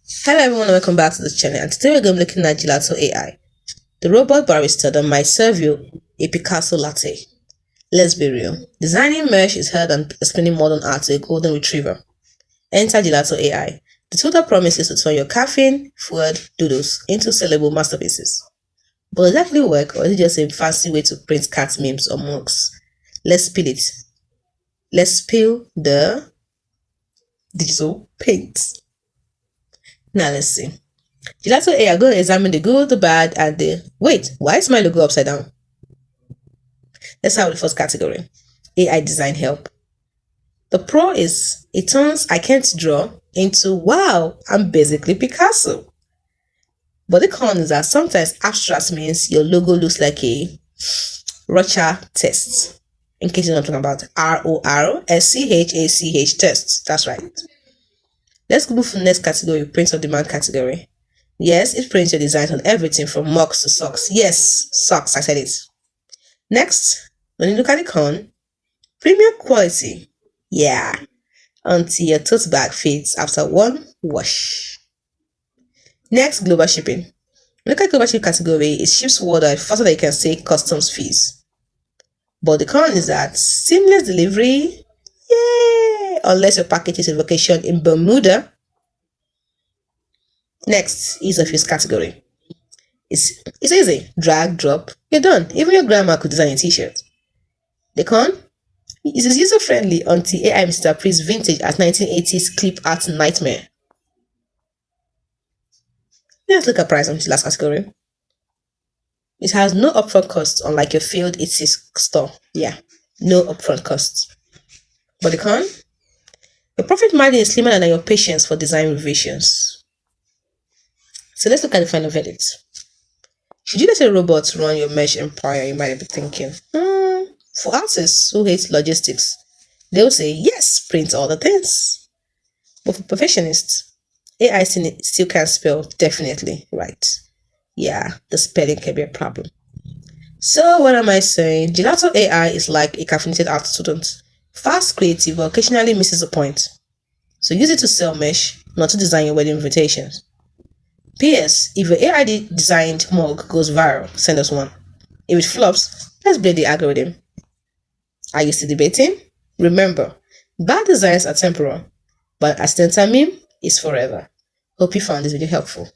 Hello everyone and welcome back to the channel, and today we're going to be looking at GELATO AI, the robot barista that might serve you a Picasso latte. Let's be real, designing mesh is hard and explaining modern art to a golden retriever. Enter GELATO AI, the tool that promises to turn your caffeine-fueled doodles into sellable masterpieces. But does it actually work, or is it just a fancy way to print cat memes or mugs? Let's spill it. Let's spill the digital paint. Now let's see. GELATO AI, I'm going to examine the good, the bad, and the... Wait, why is my logo upside down? Let's start with the first category. AI design help. The pro is, it turns I can't draw into, wow, I'm basically Picasso. But the con is that sometimes abstract means your logo looks like a Rocha test. In case you know what I'm talking about, RORSCHACH test. That's right. Let's move to the next category, print on demand category. Yes, it prints your designs on everything from mugs to socks. Yes, socks, I said it. Next, when you look at the con, premium quality. Yeah, until your tote bag fades after one wash. Next, global shipping. Look at global shipping category, it ships worldwide faster than you can say customs fees. But the con is that seamless delivery, yay, unless your package is a vacation in Bermuda. Next, ease of use category. It's easy. Drag, drop, you're done. Even your grandma could design a t-shirt. The con? It is user-friendly until AI misinterprets vintage as 1980s clip art nightmare. Let's look at price on this last category. It has no upfront costs, unlike your failed Etsy store. Yeah, no upfront costs. But the con? Your profit margin is slimmer than your patience for design revisions. So let's look at the final verdict. Should you let a robot run your mesh empire, you might be thinking, for artists who hate logistics, they'll say, yes, print all the things. But for perfectionists, AI still can spell definitely right. Yeah, the spelling can be a problem. So what am I saying? GELATO AI is like a caffeinated art student. Fast, creative, but occasionally misses the point. So use it to sell mesh, not to design your wedding invitations. P.S. If your AI designed mug goes viral, send us one. If it flops, let's blame the algorithm. Are you still debating? Remember, bad designs are temporal, but accidental meme is forever. Hope you found this video helpful.